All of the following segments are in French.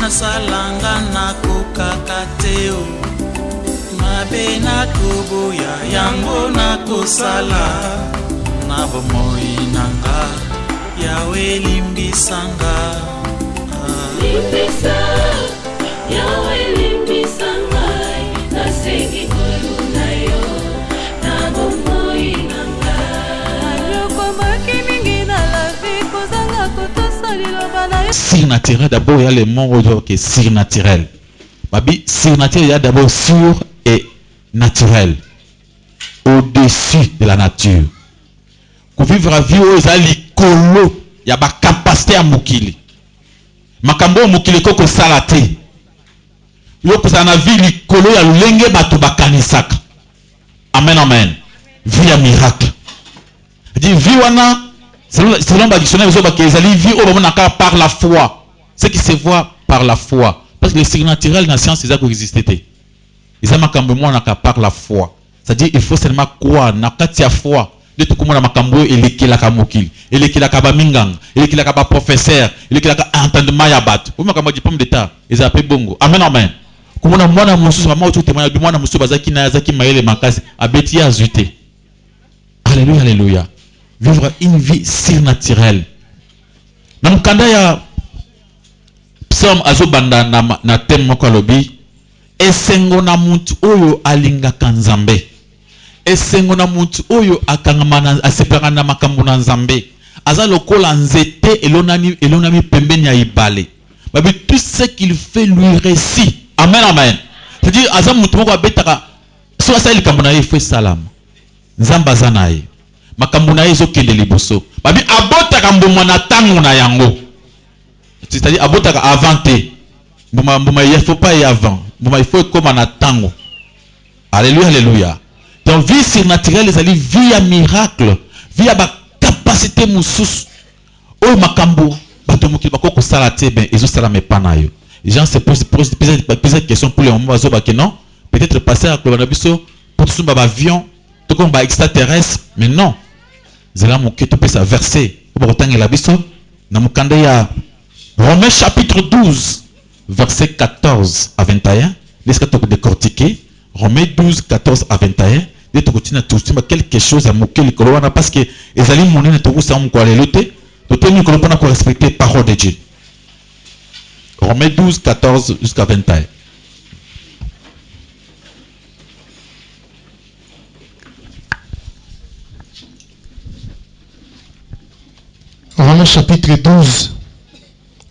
salanga na kokakateo mabe na koboya yango na kosala na bomoi nanga yawe limbisanga limbisa yawe limbisanga nasengi koluna yo na bomoi nanga ayokomaki mingi na la vie kozanga kotosa liloba na yo. Surnaturel, d'abord il y a les mots qui est surnaturel. Babi, surnaturel, il y a d'abord sur et naturel. Au-dessus de la nature. Pour vivre la vie, il y a l'icolo, il y a la capacité à moukili. Makambo moukili koko salate. Yoko sa na vie l'icolo, il y a l'enge bato bakanisaka. Amen, amen. Vie à miracle. Dit vie wana. Selon le dictionnaire, vie par la foi. Ce qui se voit par la foi. Parce que le surnaturel dans la science, c'est ça qui existe. Ils ont par la foi. C'est-à-dire qu'il faut seulement croire. Dans la foi, de tout comme makambo et les kilakamokil, et les kilakabamingang, et les kilakaba professeur, et les kilakentendement yabat. Vous m'avez dit pomme d'état. Ils appellent bongo. Amen, amen. Comme on a moins de moussous, vraiment tout témoignage du moins de moussous bazaki na yazaki maël makas abeti azuté. Alléluia, alléluia. Vivre une vie surnaturelle. Na mukanda ya psalm azobanda na thème moko lobi esengo na muntu oyo alinga kanzambe. Esengo na muntu oyo akangama asepelaka na makambo na nzambe. Aza lokola nzete elonami pembeni ya ibale. Babi tout ce qu'il fait lui réussit. Amen, amen. C'est-à-dire aza muntu moko abetaka so asa likambo na ye fait salam. Nzamba aza na ye. Makambo na ye ezokende liboso. Babi abotaka mbuma na tango na yango. C'est-à-dire abotaka avant te. Mbuma il faut pas y avant. Mbuma il faut comme na tango. Alléluia, alléluia. Donc vie surnaturelle c'est vie à miracle, vie à ba capacité mususu. Oh makambo bato mokili bakoko sala te ben ezosala mepana yo. Les gens se posent plusieurs questions pour les moments bazoba que non. Peut-être passer à Kolanabiso pour tout ba avion, tout comme ba extraterrestre, mais non. Zela moké to pesa verset pour retanga la biso na mukanda ya Romains chapitre 12 verset 14 à 21. Laisse-moi te décortiquer. Romains 12 14 à 21. De te continuer à toucher quelque chose à moquer le colonna parce que les aliments monnaie ne te vous semblent quoi les lutter. De tenir que l'on peut respecter parole de Dieu. Romains 12 14 jusqu'à 21. Romains chapitre 12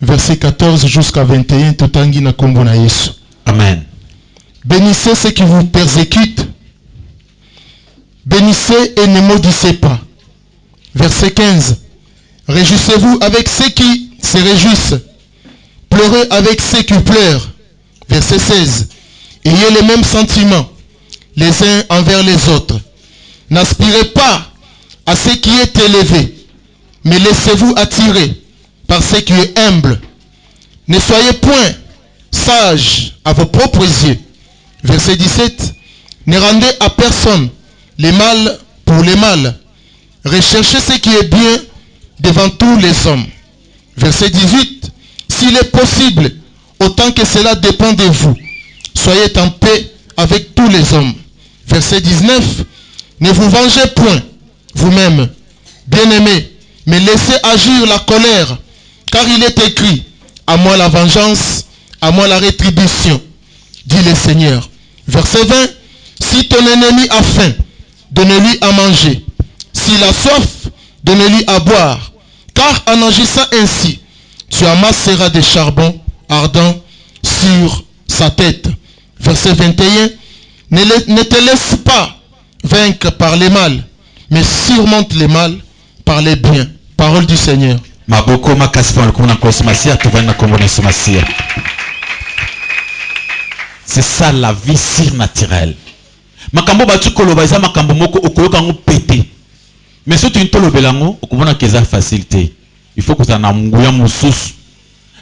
verset 14 jusqu'à 21. Totangi na kombo na Yesu. Amen. Bénissez ceux qui vous persécutent. Bénissez et ne maudissez pas. Verset 15. Réjouissez-vous avec ceux qui se réjouissent. Pleurez avec ceux qui pleurent. Verset 16. Ayez les mêmes sentiments les uns envers les autres. N'aspirez pas à ce qui est élevé, mais laissez-vous attirer par ce qui est humble. Ne soyez point sages à vos propres yeux. Verset 17. Ne rendez à personne le mal pour le mal. Recherchez ce qui est bien devant tous les hommes. Verset 18. S'il est possible, autant que cela dépend de vous, soyez en paix avec tous les hommes. Verset 19. Ne vous vengez point vous-même, bien-aimés, mais laissez agir la colère, car il est écrit, à moi la vengeance, à moi la rétribution, dit le Seigneur. Verset 20. Si ton ennemi a faim, donne-lui à manger. S'il a soif, donne-lui à boire. Car en agissant ainsi, tu amasseras des charbons ardents sur sa tête. Verset 21. Ne te laisse pas vaincre par les mal, mais surmonte les mal par les biens. Parole du Seigneur. C'est ça la vie surnaturelle. Makambo batu koloba eza makambo moko okoyoka ngo pété. Mais si tu ntolo belango okomona keza facilité. Il faut que ça na nguya mususu.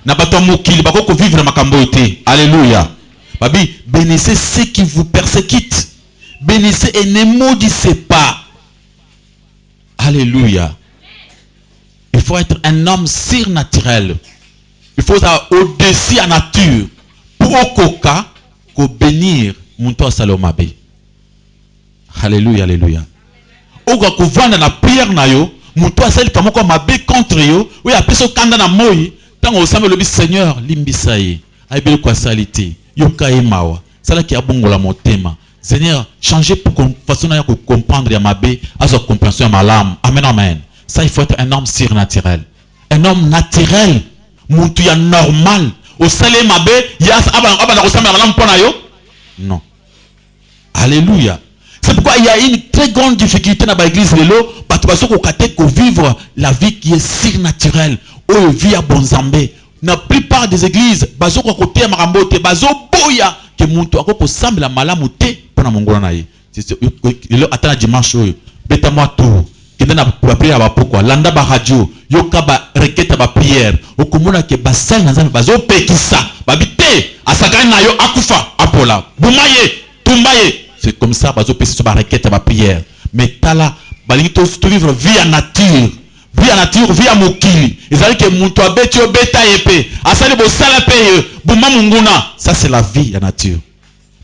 Na bato mokili bakoko vivre na makambo ete. Alléluia. Babi, bénissez ceux qui vous persécutent. Bénissez et ne maudissez pas. Alléluia. Il faut être un homme surnaturel. Il faut ça au-dessus à nature. Pour koka, ko bénir monto salomabe. Alléluia, alléluia. Oga ko vanda na prière na yo, monto asali kamoko mabe contre yo, oui après so kanda na moyi, tango osame lobi Seigneur limbisa ye. Aibele kwa salite, yoka emawa. Sala ki abongola motema. Seigneur, changez pour façon de comprendre ya mabe, à sa compréhension ya malam. Amen, amen. Ça, il faut être un homme surnaturel. Un homme naturel. Muntu ya normal. Au salé mabe, yas abana ressemble à malam pona yo? Non. Alléluia. C'est pourquoi il y a une très grande difficulté dans l'église de l'eau, parce que vivre la vie qui est surnaturelle, où vit à Bonzambé. La plupart des églises, bazo ko côté marambote, bazo boya que muntu akoko semble la malamuté pour mongola na ye. C'est le attend dimanche beta moi tout. Kenda na prière ba pourquoi landa ba radio, yoka ba requête ba prière. Okomona ke basal na nzambe bazo pekisa, babité asakani na yo akufa apola. Bumaye, tumbaye. C'est comme ça bazo pekisa ba requête ba prière. Mais tala balingi to vivre vie en nature. Vie à nature, vie à mokili. Ils allaient que mon toit bête, bêta épée. Asali bo sala paye, bouma munguna. Ça c'est la vie à nature.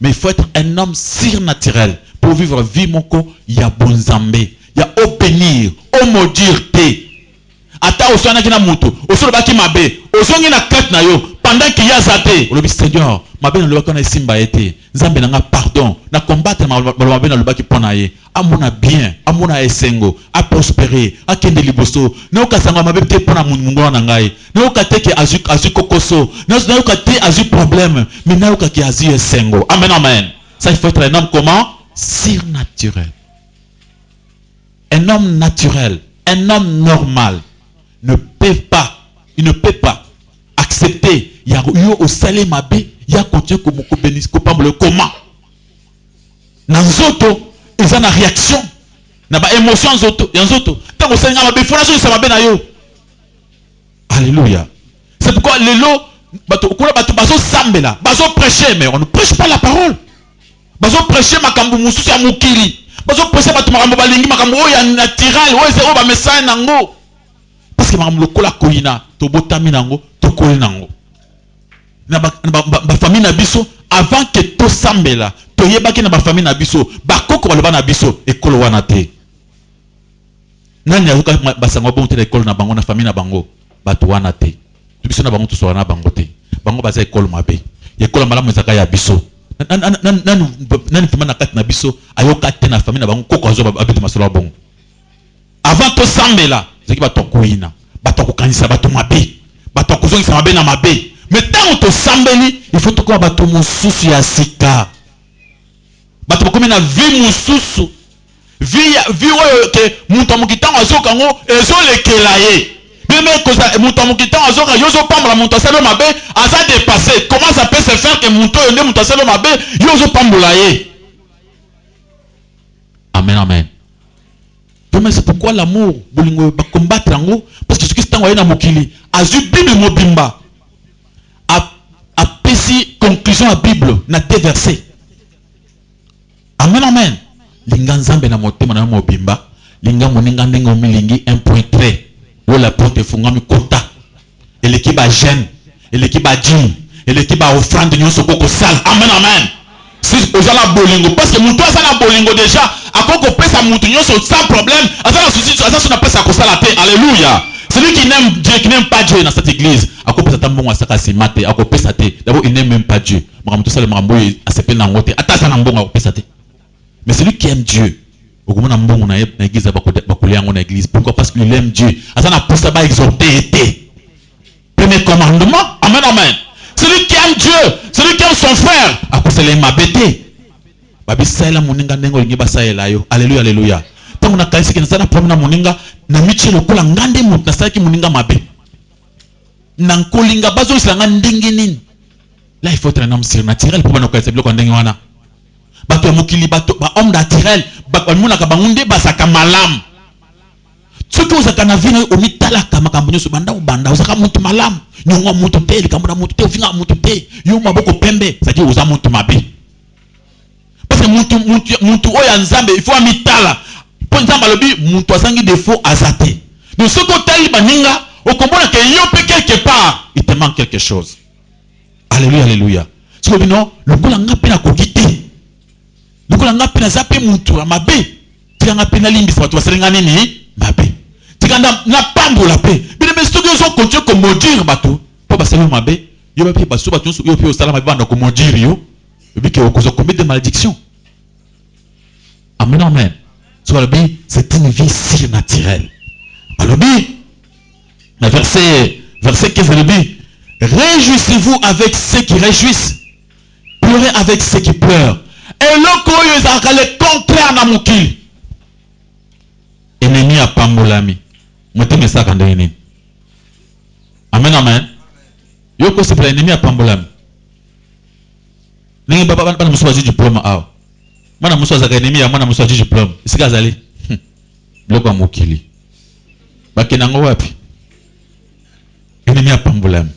Mais il faut être un homme surnaturel pour vivre vie moko. Il y a bonzambé, il y a obéir, maudire té. Ata osana kina muto, osolo baki mabe, osongi na kat na yo. Pendant qu'il y a zaté, on le dit Seigneur, mabe na lobaki na simba été. Nzambe na nga pardon, na combattre mabe na lobaki pona ye. Amona bien, amona esengo, a prospérer, a kende liboso. Na okasanga mabe te pona mungu na ngai. Na okate ke azu kokoso, na okate azu problème, mais na okake azu esengo. Amen, amen. Ça il faut être un homme comment? Surnaturel. Un homme naturel, un homme normal ne peut pas, il ne peut pas accepter. Il y a eu au salé mabe, il y a continué comme bénis, comme le comment. Nanzoto, ils ont une réaction. N'a pas émotion zoto, yanzoto. Tant que Seigneur mabe, faut la chose ça mabe na yo. Alléluia. C'est pourquoi les lots, bazo sambela, bazo prêcher, mais on ne prêche pas la parole. Bazo prêcher makambu mususu ya mukili. Bazo prêcher bato makambu balingi makambu ya naturel, oyo c'est ba message nango. Parce que makambu lokola koina, to botami nango, to koli nango. Na ba famille na biso avant que to sambela, to yebaki na ba famille na biso, ba koko baloba na biso ekolo wana te. Nani azuka basango bon te ekolo na bango na famille na bango, bato wana te. To biso na bango to so na bango te. Bango baza ekolo mabe. Ekolo malamu ezaka ya biso. Nani fima na kati na biso ayoka te na famille na bango koko azo babeto masolo bongo. Avant to sambela, zeki bato kuina, bato kokanisa bato mabe, bato kozongisa mabe na mabe. Mais tant que tu sambeli, il faut que tu mususu ya sika. Bato bakome na vie mususu. Vie que muto mukitanga azoka ngo ezolekela ye. Même que muto mukitanga azoka yozo pambla muto selo mabe aza dépassé. Comment ça peut se faire que muto yonde muto selo mabe yozo pambula ye? Amen, amen. Mais c'est pourquoi l'amour bolingo ba combattre ngo parce que ce qui s'tangwa na mokili azu bible mobimba. A pesi conclusion à Bible na deux versets. Amen, amen. Linga nzambe na motema na mobimba, linga moninga ndengo milingi 1.3. Wo la porte fungami kota. Eleki ba jeune, eleki ba djim, eleki ba offrande nyonso koko sal. Amen, amen. Si ozala bolingo parce que mutu azala bolingo déjà, akoko pesa mutu nyonso sans problème, azala souci, azala sona pesa ko sala te. Alléluia. Celui qui n'aime Dieu, qui n'aime pas Dieu dans cette église, à quoi peut-être d'abord il n'aime même pas Dieu. Mais celui qui aime Dieu, pourquoi? Parce qu'il aime Dieu. Premier commandement, amen, amen. Celui qui aime Dieu, celui qui aime son frère, à quoi c'est l'aime abêté. Alléluia, alléluia. Tant na kaisi kinasana promena muninga na miche lokola ngande mutu na saki muninga mabe na nkolinga bazo islanga ndenge nini. Là il faut être un homme surnaturel pour banoka kaisi biloko ndenge wana bato ya mokili bato ba homme naturel ba muna ka bangunde basaka malam soki ozaka na vino omitalaka makambo nyonso banda ozaka mutu malam nyongo mutu te likambo na mutu te ofinga mutu te yo maboko pembe c'est-à-dire oza mutu mabe parce que mutu oya nzambe il faut amitala. Pour nzamba lobi mutu asangi défaut azate. Donc ce que tali baninga okombona que yo pe quelque part il te manque quelque chose. Alléluia, alléluia. Si vous non, le goût n'a pas quitter. Le goût n'a pas zappé mon tour à ma baie. Tu as pas limbi, ça va te faire nini, ma baie. Tu n'as pas pour la paix. Mais les messieurs qui ont continué comme maudire bateau. Pour passer ma baie, il y a pas parce que bateau, il y a pas au salam, il y a comme maudire yo. Et puis qu'il y a combien de malédictions. Amen, amen. C'est une vie surnaturelle. Alors, verset 15, le dit, réjouissez-vous avec ceux qui réjouissent, pleurez avec ceux qui pleurent. Et le contraire dans mon kil. Ennemi à pambolami. Montez ça quand amen, amen. Yoko c'est pour l'ennemi à pambolami. N'est pas pas nous du diplôme ah. Moi na muso ennemi à moi na muso du diplôme. C'est kazali. Bloko à mokili. Bakenango wapi? Ennemi à pambolami.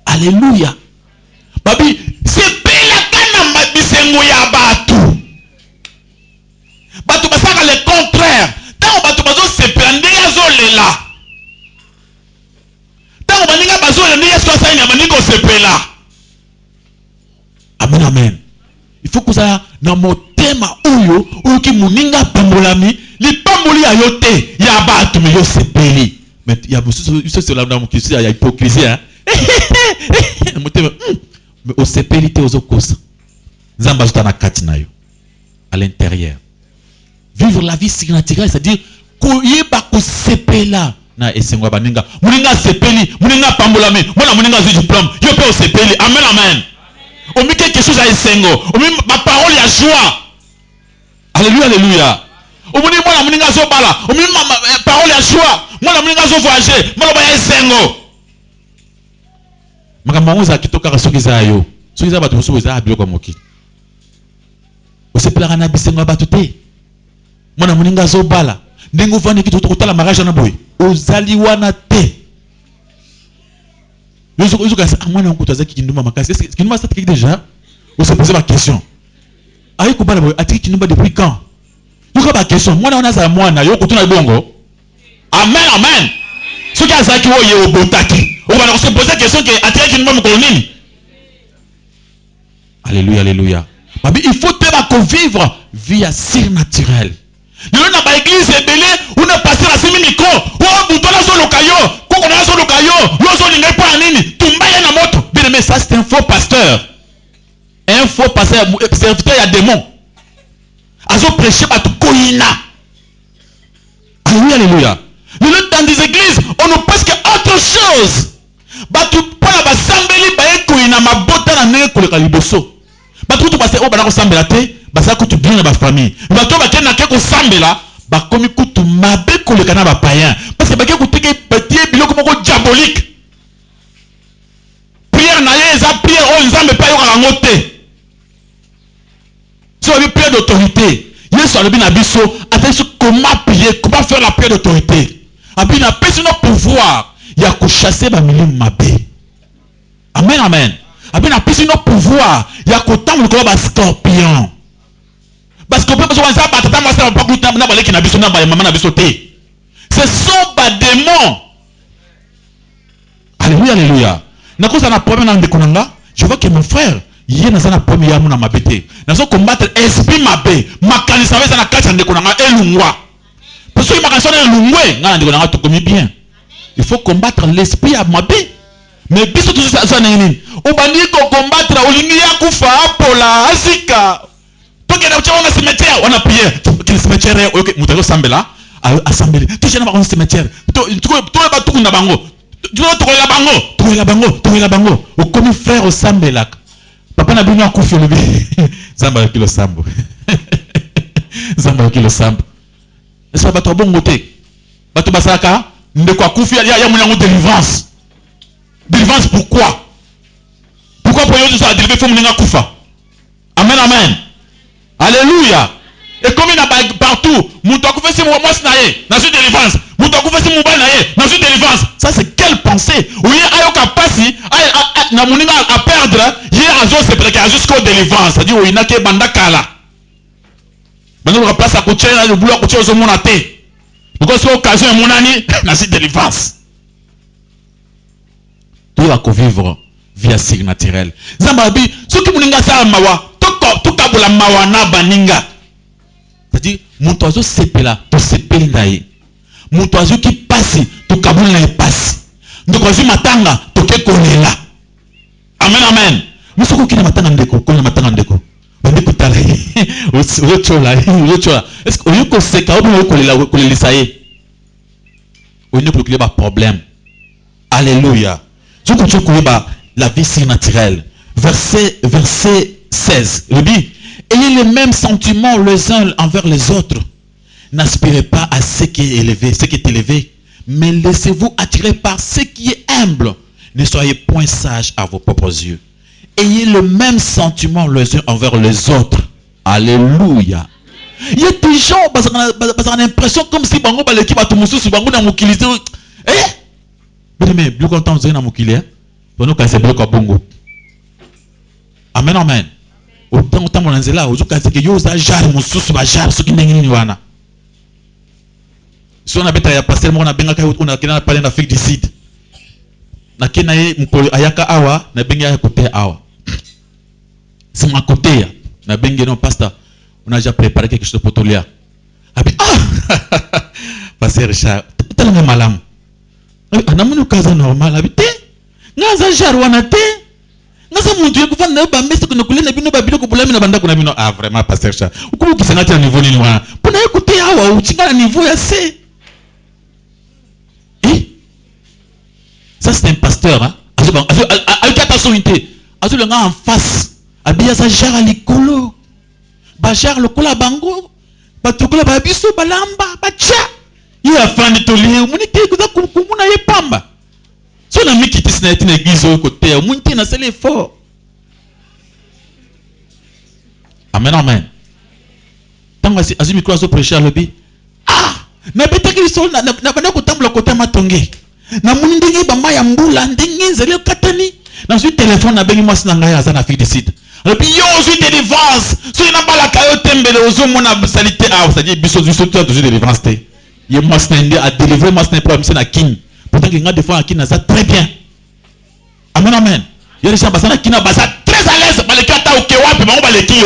Alléluia. Babi, c'est pela kana mabisengo ya batu. Batu basaka le contraire. Tant batu bazo se prendre yazo lela. Tant baninga bazo lela ni yeso sa ina baningo se pela. Amen, amen. Il faut que ça na motema oyo ki muninga pambolami, li pamboli ayote ya batu me yo se peli. Mais il y a c'est là dans mon il y a hypocrisie hein. Mais au sepelité aux okos. Zamba zotana katinayo à l'intérieur. Vivre la vie surnaturelle, c'est-à-dire koyeba ko sepela na esengwa baninga. Muninga sepeli, muninga pambolami, mona muninga zu diplôme, yo pe au sepeli. Amen, amen. On met quelque chose à esengo, on met ma parole à joie. Alléluia, alléluia. On me dit moi la muninga zo bala, on met ma parole à joie. Moi la muninga zo voyager, moi la esengo. Makambo za kitoka soki za yo. Soki za batu so za abio kwa moki. Osepela na bisengo batu te. Mwana muninga zo bala. Ndengo vani kitu kutala mariage na boy. Ozali wana te. Yozo kasa mwana nkuta za kinduma makasi. Est-ce que kinduma ça t'explique déjà? On se poser la question. Ayi ko bala boy, atiki kinduma depuis quand? Yoka ba question. Mwana wana za mwana yo kutuna bongo. Amen, amen. Soki azaki wo ye obotaki. On va se poser la question que attirer qui ne me connaît. Alléluia, alléluia. Il faut te vivre via surnaturelle. Il y a une église belé, on a passé la semaine micro. Oh, bouton la zone locayo, qu'on a zone locayo, l'ozo n'est pas en ligne. Tumba y a moto. Bien mais ça c'est un faux pasteur. Un faux pasteur, serviteur il y a démon. Azo prêcher à tout koina. Alléluia, alléluia. Dans des églises, on nous presque autre chose. Batu pona basambeli baeko ina mabota na nene koleka liboso. Batu tu base o bana ko sambela te, basa ko tu bien na ba famille. Batu bakena ke ko sambela, bakomi kutu mabe koleka na ba païen. Parce que bake ko teke petit biloko moko diabolique. Prière na ye za prière o nzambe pa yo ka ngote. So bi prière d'autorité. Yesu alobi na biso, attention comment prier, comment faire la prière d'autorité. Abi na pesi no pouvoir. Il y a que chasser ma milieu mabé. Amen, amen. Abi na pesi no pouvoir. Il y a que tant le club à scorpion. Parce que peut pas ça batata moi ça pas goûter na balé qui na biso na ba maman na biso té. Ce sont pas démons. Alléluia, alléluia. Na ko ça na problème na ndekonanga. Je vois que mon frère, il y a na problème ya mona mabété. Na so combattre esprit mabé. Makanisa ça na kati ndekonanga elungwa. Parce que makanisa na elungwe ngana ndekonanga to komi bien. Il faut combattre l'esprit à mabé. Mais biso tout ça nini. Obandi ko combattre olingi ya kufa apola asika. Toke na uchaona cimetière, on a prié. Le cimetière OK, mutalo sambela, assemblée. Tu sais na ba cimetière. Tu ba tukunda bango. Tu to la bango. O comme frère au sambela. Papa na bino akufi le bi. Zamba kilo sambo. Zamba kilo sambo. Est-ce que bato bongo te? Bato basaka ndeko akufi ya mwana délivrance. Délivrance pourquoi? Pourquoi pour yo ça délivrer faut mwana kufa? Amen, amen. Alléluia. Et comme il y a partout, muto akufa si moi naye, na su délivrance. Muto akufa si mobile naye, na su délivrance. Ça c'est quelle pensée? Oui, ayoka pasi, na muninga à perdre, hier azo c'est précaire jusqu'au délivrance. C'est-à-dire oui, na ke banda kala. Maintenant on place à côté là le boulot à côté aux monaté. Parce que c'est l'occasion de mon année, la délivrance. va vivre via surnaturel. Zambabi, ce qui mouninga sa mawa, to kabula mawa na baninga. C'est-à-dire, mon oiseau sepela, to sepeli nae. Mon oiseau qui passe, to kabula na passe. Donc oiseau matanga, to ke kolela. Amen, amen. Mais ce qui na matanga ndeko, ko na matanga ndeko. Ndeko tala. Ochola. Est-ce que oyoko seka ou kolela saye? Oyoko kolela problème. Alléluia. Je continue la vie surnaturelle. Verset 16. Il dit, ayez les mêmes sentiments les uns envers les autres. N'aspirez pas à ce qui est élevé, mais laissez-vous attirer par ce qui est humble. Ne soyez point sages à vos propres yeux. Ayez le même sentiment les uns envers les autres. Alléluia. Il y a des gens qui ont l'impression comme si bango baleki bato mususu bango na mokilité. Mais bien content vous na mokilé. Bono ka se bloka bongo. Amen, amen. Autant mon nzela ozo ka se ke yo za jar mususu ba jar soki ndenge ni wana. Si on a beta ya pasteur mo na benga ka on a kina parler na Afrique du Sud. Na kina ye mkolo ayaka awa na benga ya côté awa. C'est mon côté ya. Na benga non pasteur, on a déjà préparé quelque chose pour tolia. Abi pasteur Richard, tellement malam. Anamuno kaza normal habité. Ngaza jar wana te. Ngaza muntu yekufa na ba meso kuna kulena bino ba bilo kubulami na banda kuna bino vraiment pasteur Richard. Ukumu kisangati na niveau nini wana. Pona écouter awa uchinga na niveau ya C. Ça c'est un pasteur hein. Avec attention unité. Azu le nga en face. Abia sa jar à likolo. Ba jar lokola bango. Ba tokola ba biso balamba ba tcha. Il a fait tolie, on était comme on a pamba. Si on a mis qui était dans l'église au côté, on était dans c'est l'effort. Amen, amen. Tant que as micro à prêcher le bi. Ah, na beta qui sont na bana ko tambo côté matongé. Na mundingi ba maya mbula ndingi zele katani. Na sur téléphone na bengi mwasi na ngai azana fi décide. Et puis yo ozu délivrance. Si na bala kayo tembele ozo mona salité ah, c'est-à-dire biso toujours délivrance té. Il y a à délivrer moi c'est problème c'est la king pourtant qu'il y a des fois qui n'a ça très bien. Amen, amen. Il y a des gens qui n'a pas ça très à l'aise par les kata au kewa puis on va les kio.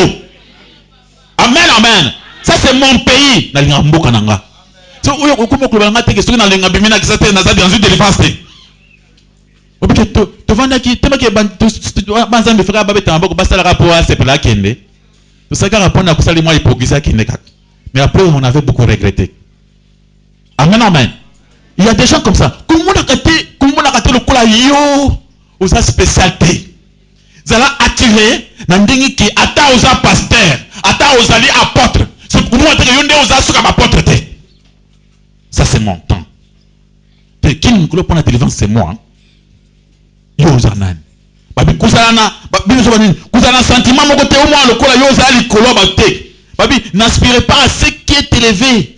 Amen, amen. Ça c'est mon pays na linga mboka nanga. So oyo okumo ko banga te question na linga bimina ki ça na ça dans une délivrance té. Obike to vanda ki tema ke ban banza me frère babeta mboko basala rapport à c'est pour la kende. To ça ka rapport na kusali moi hypocrisie kende kaka. Mais après on avait beaucoup regretté. Amen, amen. Il y a des gens comme ça. Comment on a gâté le cola yo aux spécialités. Vous allez attirer n'andingi qui ata aux pasteur, ata aux alliés apôtres. C'est pour moi que yonde aux asuka apôtres. Ça c'est mon temps. Qui nous coule pour la délivrance c'est moi. Yo zanan. Babi kuzana, babi kuzana sentiment mon côté au moins le cola yo zali kolo baté. Babi n'aspirez pas à ce qui est élevé.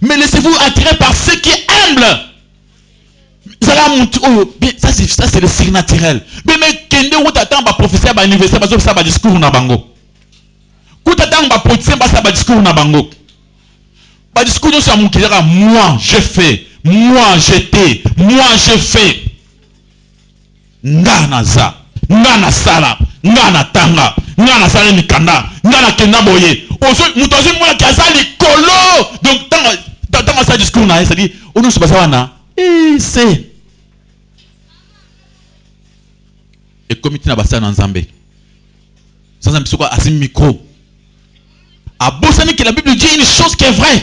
Mais laissez-vous attirer par ce qui est humble. Ça c'est le surnaturel. Mais kende ou t'attends ba professeur ba université ba ça ba discours na bango. Ou t'attends ba politicien ba ça ba discours na bango. Ba discours sur mon qui dira moi je fais, moi j'étais, moi je fais. Ngana za, ngana sala, ngana tanga, ngana sala mikanda, ngana kenda boye. Ozo mutozi mwana ki azali kolo. Donc dans ce discours là, ça dit on nous se passe wana. C'est et comité na basa na Nzambe. Sans un quoi asim micro. A bosani que la Bible dit une chose qui est vraie.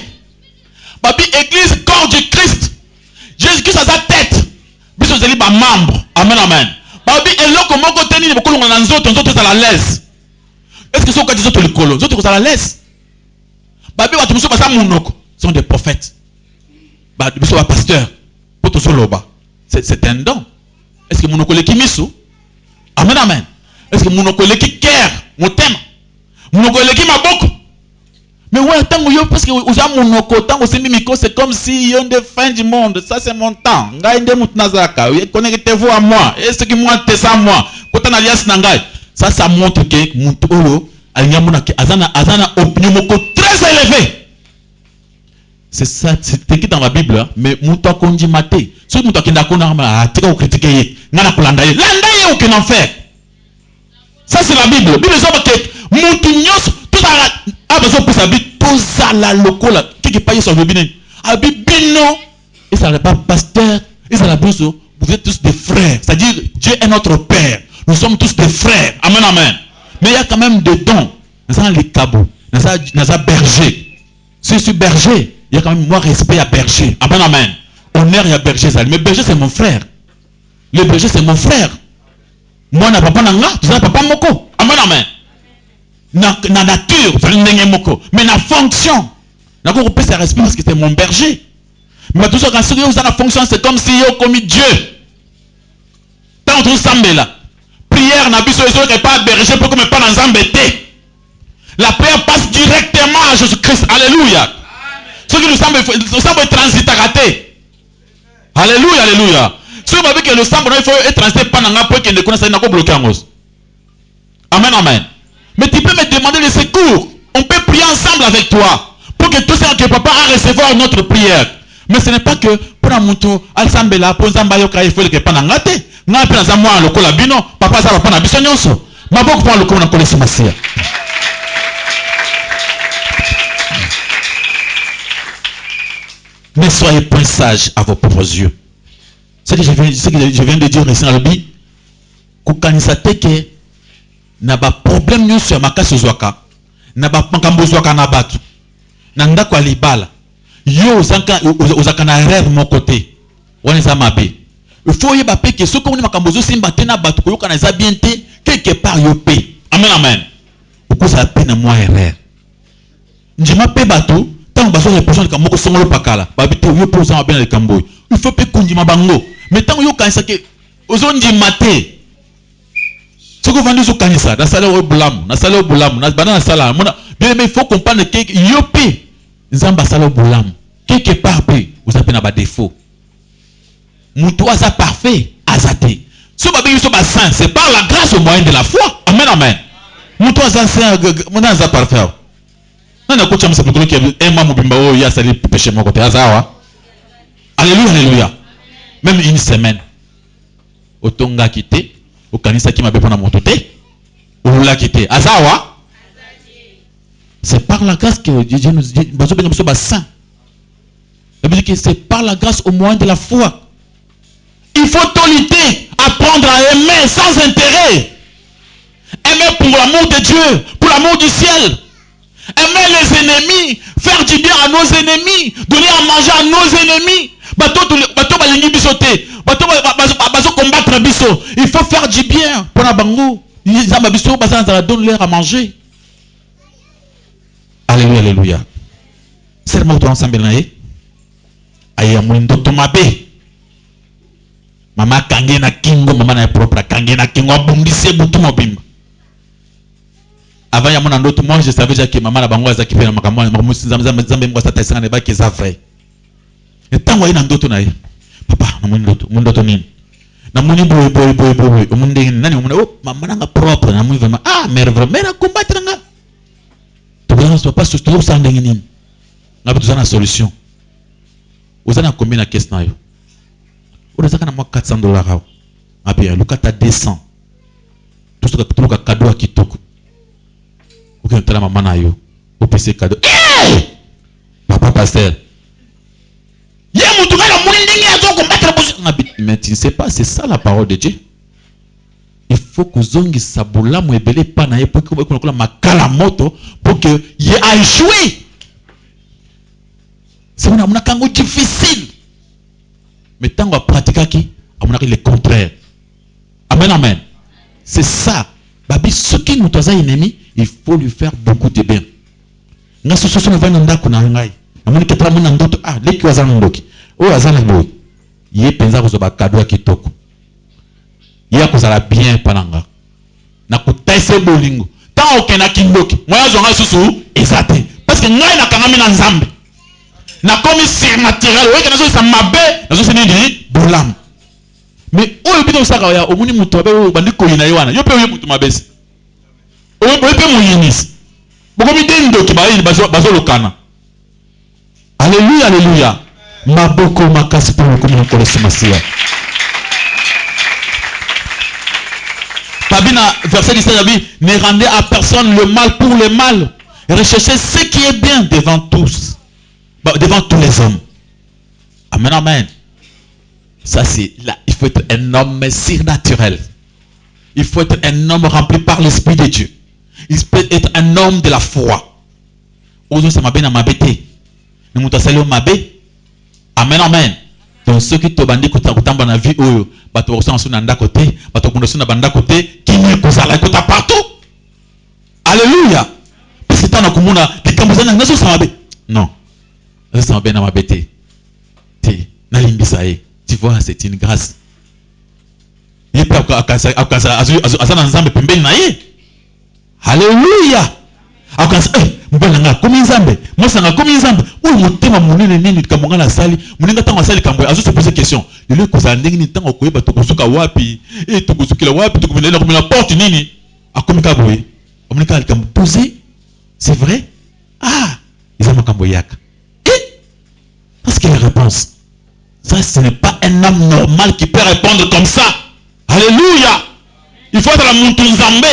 Babi église corps du Christ. Jésus-Christ a sa tête. Biso zeli ba membre. Amen, amen. Babi eloko moko teni beaucoup na nzoto à la l'aise. Est-ce que ce que les autres les autres à la l'aise? Babi watu muso basa munoko sont des prophètes. Babi biso ba pasteur. Poto soloba. C'est un don. Est-ce que munoko leki misu? Amen, amen. Est-ce que munoko leki cœur, motema? Munoko leki maboko? Mais ouais, tant yo parce que uza munoko tant au semi micro c'est comme si y a une fin du monde. Ça c'est mon temps. Ngai nde mutnazaka. Connectez-vous à moi. Est-ce que moi t'es ça moi? Kota na lias nangai. Ça montre que muntu oyo alinyamuna ke azana opinion moko très élevé. C'est ça, c'est écrit dans la Bible, hein? Mais Mouta Kondi Maté. Ce Mouta Kenda Konarma, Tika ou critiquer, Nana Kulandaye, Landaye ou qu'en enfer. Ça c'est la Bible. Bible c'est que Moutinios, tout ça, a besoin pour sa vie, tout ça la locola, qui est payé sur le binet. Abibino, et ça n'est pas pasteur, et ça n'a pas vous êtes tous des frères. C'est-à-dire, Dieu est notre Père. Nous sommes tous des frères. Amen, amen. Mais il y a quand même des dons. Nous avons les cabos, nous avons berger. Si je suis berger, il y a quand même moi respect à berger. Amen, amen. Honneur à berger. Mais berger c'est mon frère. Le berger c'est mon frère. Moi na papa nanga, tu sais papa moko. Amen, amen. Na nature, ça n'est moko. Mais na fonction, na ko repère sa respect parce que c'est mon berger. Mais tout ça quand vous avez la fonction, c'est comme si vous commis Dieu. Tant que vous là. Prière n'a biso et pas berger pour que me pas dans embêter. La prière passe directement à Jésus-Christ. Alléluia. Ce qui nous semble transit à rater. Alléluia, alléluia. Ce qui m'a dit que le semble il faut être transit pendant un peu qu'il ne connaisse pas bloqué en os. Amen, amen. Mais tu peux me demander le secours. On peut prier ensemble avec toi pour que tout ça que papa a recevoir notre prière. Mais ce n'est pas que pour un mouton, ensemble là, pour un bayo il faut que pendant un raté. N'a pas dans moi le colabino, papa ça va pas na bisonyoso. Ma beaucoup pour le colon connaît masia. Mais soyez point sages à vos propres yeux. Ce que je viens de dire ici dans le Bible, kukanisa teke na ba problème nyo sur makasi zwaka, na ba pankambo zwaka na batu, na ndako alibala. Yo ozaka na erreur mon côté. Wana za mabe. Il faut y avoir que ce qu'on a makambozo simba tena batu ko yoka na za bien te quelque part yo pe. Amen, amen. Pourquoi ça peine moi erreur? Njima pe batu tant baso reprocher ka moko songolo pakala. Babite yo po za bien le kamboy. Il faut pe kundima bango. Mais tant yo kanisa ke ozondi maté. Ce que vendu zo kanisa, na sala o bulam, na sala o bulam, na banana sala. Bien mais il faut comprendre que yo pe nzamba sala o bulam. Quelque part pe vous avez na ba défaut. Moutou asa parfait, azate. Ce babi so ba saint, c'est par la grâce au moyen de la foi. Amen, amen. Moutou asa saint, mon asa parfait. Non, na kocha msa plutôt que un maman bimba o ya sali péché mon côté azawa. Alléluia, alléluia. Même une semaine. Otonga quitté, au kanisa qui m'a besoin na mototé. Ou la quitté. Azawa. C'est par la grâce que Dieu nous dit, bazo ben so ba saint. C'est par la grâce au moyen de la foi. Il faut lutter, apprendre à aimer sans intérêt. Aimer pour l'amour de Dieu, pour l'amour du ciel. Aimer les ennemis, faire du bien à nos ennemis, donner à manger à nos ennemis. Il faut faire du bien pour la bango. Donne-leur à manger. Alléluia, alléluia. C'est le mot de l'ensemble. Aïe, amourindo tomabe. Mama kange na kingo, mama na propre kange na kingo, abundise butu mobimba. Avant ya mona ndoto, moi je savais déjà que maman na bango azaki pe na makamwa, mamusi zambe mwa sata esanga ne ba ke za vrai. Et tango ina ndoto na ye. Papa, na moni ndoto nini? Na moni boy, omunde nani omuna, oh mama na nga propre, na moni vraiment, ah mère vraiment combattre nga. Tu vois pas sur tout ça ndenge nini. Na besoin na solution. Ozana combien na caisse na yo? On a $400. Ah bien, le cas à 200. Tout ce que tu as cadeau à Kitoko. Ou que tu as maman na yo. Ou PC cadeau. Papa pasteur. Mais tu ne sais pas, c'est ça la parole de Dieu. Il faut que zongi sabula mo ebele pa na ye pour que on makala moto pour que y a échoué. C'est un kango difficile. Mais tant qu'on pratique, on a le contraire. Amen, amen. C'est ça. Babi, ce qui nous a ennemi, il faut lui faire beaucoup de bien. Nga so so no vana ndako na ngai. Amoni ketra mona ndoto leki wazana ndoki. O wazana boy. Ye penza ko ba cadeau ya kitoko. Ye ko sala bien pananga. Na ko taise bolingo. Tant okena kindoki. Moya zonga susu ezate. Parce que ngai na kangami na nzambe. Na comme surnaturel, oui, que ça m'a bé, na so nini bolam. Mais o yobito saka ya omuni muto abe o bandi ko yina yowana. Yo pe o muto mabesi. O pe mo yinis. Boko mi dendo ki ba yi bazo lokana. Alléluia, alléluia. Maboko makasi pour le commun de Masia. Babina, verset 17, ne rendez à personne le mal pour le mal. Recherchez ce qui est bien devant tous. Devant tous les hommes. Amen, amen. Ça c'est là, il faut être un homme surnaturel. Il faut être un homme rempli par l'Esprit de Dieu. Il peut être un homme de la foi. Ozo ça m'a bien m'abêté. Nous mutasali au mabé. Amen, amen. Donc ceux qui te bandent kutamba na vie oyo, bato osansu na nda côté, bato kundosu na banda côté, qui ne kozala kota partout. Alléluia. Parce que tant kumuna likambuzana nazo ça mabé. Non. Ça m'a bien m'abêté. Ti na limbisae. Tu vois, c'est une grâce. Il peut alléluia. C'est vrai? Ah, ils ont parce qu'il y a une réponse. Ça, ce n'est pas un homme normal qui peut répondre comme ça. Alléluia. Il faut être la montagne zambé.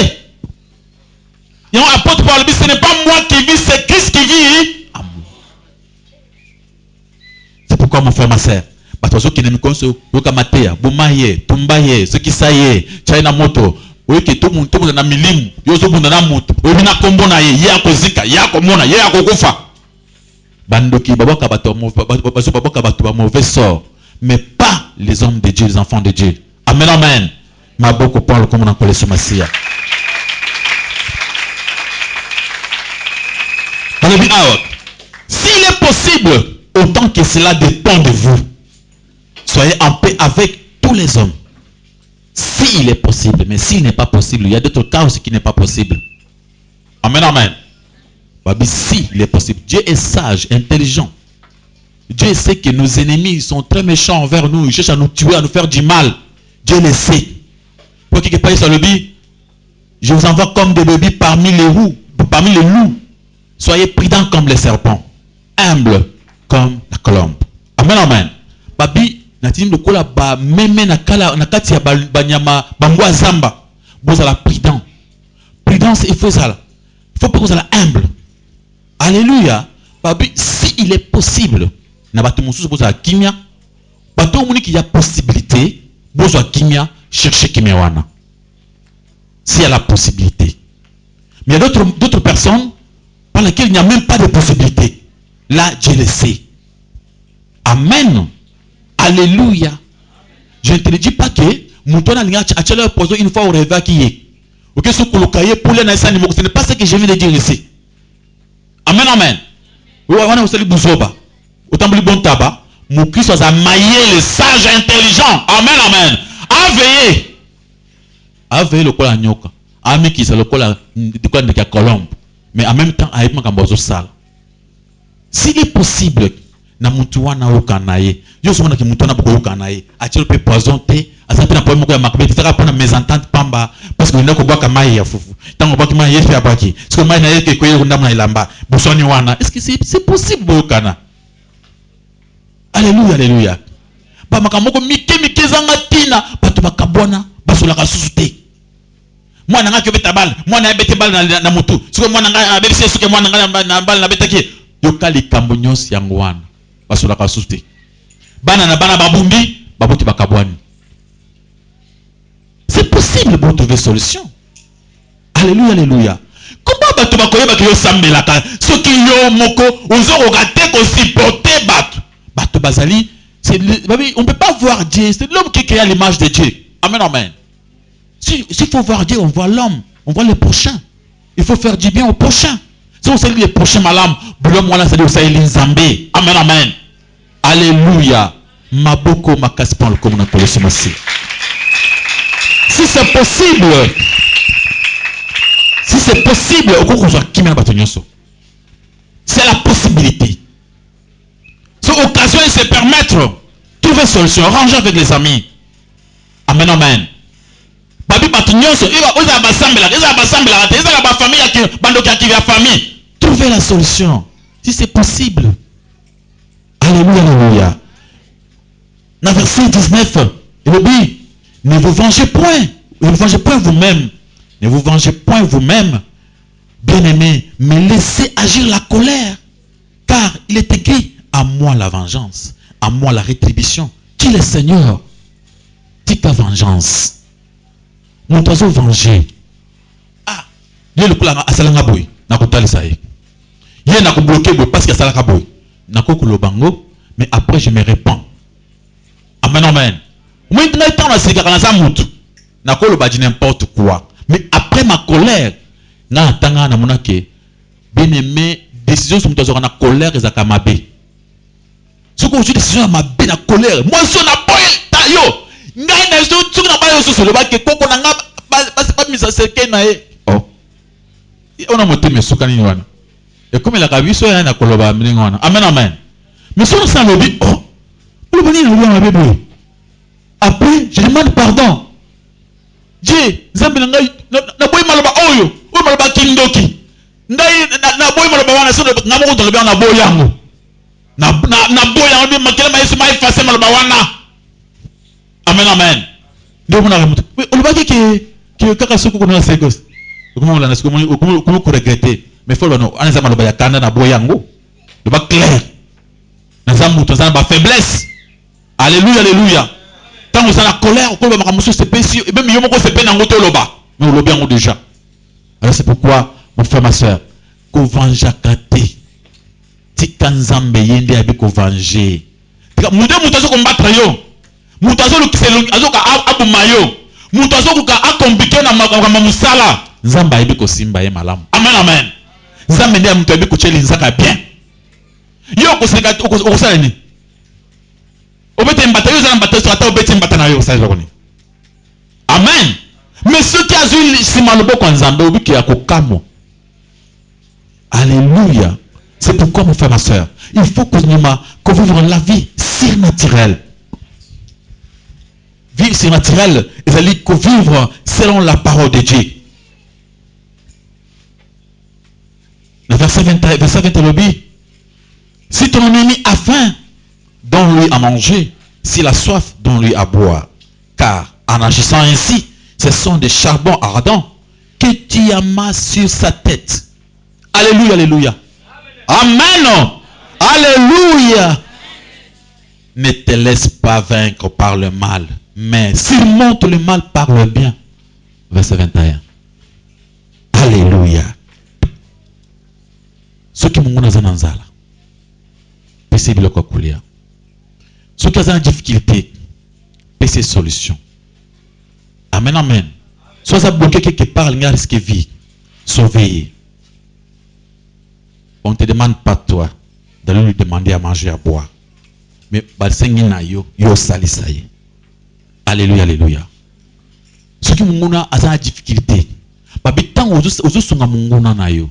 Et on apporte par le but, ce n'est pas moi qui vis, c'est Christ qui vit. C'est pourquoi mon frère, ma soeur, ceux qui n'aiment pas ceux qui saillent, China moto, oui, qui tout le monde a milim, yoso bundana moto, oui, na kombo na ye, ya kozika, ya komona, ya kokufa. Bandoki, baboka bato mauvais sort, mais pas les hommes de Dieu, les enfants de Dieu. Amen, amen. Ma beaucoup parle comme on a collé sur Massia. S'il est possible, autant que cela dépend de vous, soyez en paix avec tous les hommes. S'il est possible, mais s'il n'est pas possible, il y a d'autres cas aussi qui n'est pas possible. Amen, amen. Si il est possible, Dieu est sage, intelligent. Dieu sait que nos ennemis sont très méchants envers nous. Ils cherchent à nous tuer, à nous faire du mal. Dieu le sait. Pour qu'il paye sur le billet, je vous envoie comme des brebis parmi les loups. Soyez prudents comme les serpents, humbles comme la colombe. Amen, amen. Babi, natini lokola ba meme na kati ya banyama bangwa zamba. Bozala prudent. Prudence, il faut ça. Il faut pas que vous soyez humble. Alléluia. Babi, si il est possible, na bato mususu bozala kimia, bato muni qui y a possibilité, bozala kimia, cherchez kimia wana. S'il y a la possibilité. Mais il y a d'autres personnes par lesquelles il n'y a même pas de possibilité. Là, Dieu le sait. Amen. Alléluia. Je ne te dis pas que Mouton a le poison une fois au réveil qui est. Ok, ce n'est pas ce que je viens de dire ici. Amen, amen. On a bouzoba. Autant que bon tabac. Mon Christ a maillé le sage intelligent. Amen, amen. Aveillez le col à nyoka. Ami qui c'est le col à colombe. Mais en même temps, avec ma gambozo sale. S'il est possible, na mutuwa na okanaye. Yo somona ki mutuwa na boko okanaye. Achelo pe poison te. Asape na poème ko ya makbeti. Saka pona mésentente pamba. Parce que ndako baka mai ya fufu. Tango baki mai yefe abaki. Parce que mai na yeke ko yeko ndamna ilamba. Bosoni wana. Est-ce que c'est possible bokana? Alléluia, alléluia. Ba makamoko mike zanga tina. Bato bakabona. Basola ka susute. Moi nanga kebeta bal, moi na bete bal na mutu. Siko moi nanga abebise suke moi nanga na bal na betaki. Yokali kambonyos yangwana. Basola ka susute. Bana na bana babumbi, babuti bakabwani. C'est possible pour trouver solution. Alléluia, alléluia. Comment bato bakoyeba ke yo sambelaka? Soki yo moko ozoko gate ko supporter bato. Bato bazali, on ne peut pas voir Dieu, c'est l'homme qui crée à l'image de Dieu. Amen, amen. S'il faut voir Dieu, on voit l'homme, on voit le prochain. Il faut faire du bien au prochain. Si on sait les prochains malams, amen, amen. Alléluia. Maboko makaspan le comme on a si c'est possible, c'est la possibilité. C'est occasion de se permettre, trouver solution, ranger avec les amis. Amen, amen. Trouvez la solution. Si c'est possible. Alléluia, alléluia. Dans verset 19, il dit, ne vous vengez point. Ne vous vengez point vous-même. Ne vous vengez point vous-même, bien-aimés, mais laissez agir la colère. Car il est écrit, à moi la vengeance, à moi la rétribution. Qui est le Seigneur? Dis ta vengeance. Mon oiseau venger. Ah, il y a le coup là, à Salanga Boy, n'a pas de ça. Il y a un bloqué parce qu'il y a Salanga Boy. N'a pas de bango, mais après je me répands. Amen, amen. Moi, il y a un temps où je n'a pas de n'importe quoi. Mais après ma colère, n'a pas de bien aimé, décision sur mon na colère et zakamabé. Ce que je décision ma bien la colère. Moi, je na boy tayo. Ngai na so tu na ba yo so le ba ke koko na nga pas mis à seke na e. Oh. On a monté mes sokani wana. Et comme il a vu so ya na koloba mlinga. Amen, amen. Mais si on s'en le dit, oh. Pour venir na bébé. Après, je demande pardon. Dieu, Zambé na boy maloba oyo, o maloba kindoki. Ngai na boy maloba wana so na mo to le ba na boy yango. Na boy yango bi makela ma yesu ma effacer maloba wana. Amen, amen. Ndio mwana mtu. Olobaki que kaka soko ko na sekos. Comment on l'a comment regretter. Mais faut non, anaza maloba ya kanda na boy yango. Le ba clair. Na zamu to ba faiblesse. Alléluia, alléluia. Tant que ça la colère, on va me c'est péché, et même il y a mon c'est peine en auto loba. Mais on l'a bien déjà. Alors c'est pourquoi, mon frère, ma soeur, qu'on venge à kate. Tikanzambe yende avec qu'on venger. Moudé moutazo combattre yo. Moutazo le kiselo azoka abu mayo. Moutazo ka akombike na musala. Zamba yebe ko simba ye malam. Amen, amen. Zamba ndiye mtu yebe ko cheli nzaka bien. Yo ko seka ko sala ni. Amen. Mais ceux qui ont eu si mal beau Nzambe obi qui a kokamo. Alléluia. C'est pourquoi mon frère, ma soeur, il faut que nous vivons la vie surnaturelle. Vie surnaturelle, il faut que vivre selon la parole de Dieu. Le verset 20, si ton ennemi a faim, donne-lui à manger, s'il a soif, donne-lui à boire. Car en agissant ainsi, ce sont des charbons ardents que tu amasses sur sa tête. Alléluia, alléluia. Amen. Alléluia. Ne te laisse pas vaincre par le mal, mais surmonte le mal par le bien. Verset 21. Alléluia. Ce qui m'ont dit dans Zala, c'est le coculia. Ceux qui ont une difficulté, c'est solution. Amen, amen. Soit ça bloqué quelque part, il y a un risque de vie. Sauver. On ne te demande pas toi d'aller lui demander à manger, à boire. Mais yo sali saye. Alléluia, alléluia. Ceux qui ont une difficulté, tant aux songa munguna na yo.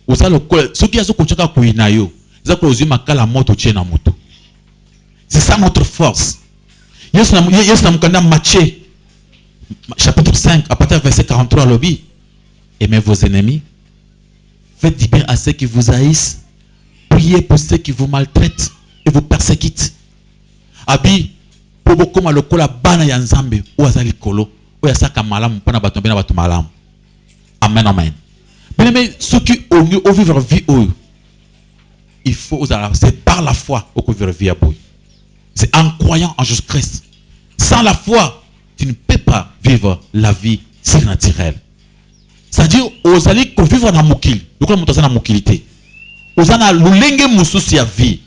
Ceux qui ont une kuina na yo, ils ont posé ma kala moto tchena moto. C'est ça notre force. Yes na Matthieu chapitre 5 à partir du verset 43 lobby. Aimez vos ennemis. Faites du bien à ceux qui vous haïssent. Priez pour ceux qui vous maltraitent et vous persécutent. Abi pour beaucoup malokola bana ya nzambe ou azali kolo ou ya saka malamu pona batombe na batu malamu. Amen, amen. Mais ceux qui ont vivre vie il faut c'est par la foi au vivre vie à boy. C'est en croyant en Jésus-Christ. Sans la foi, tu ne peux pas vivre la vie surnaturelle. C'est-à-dire, aux alliés qu'on vivre dans mokil, donc on monte dans mokilité. Aux ana lulenge mususu ya vie.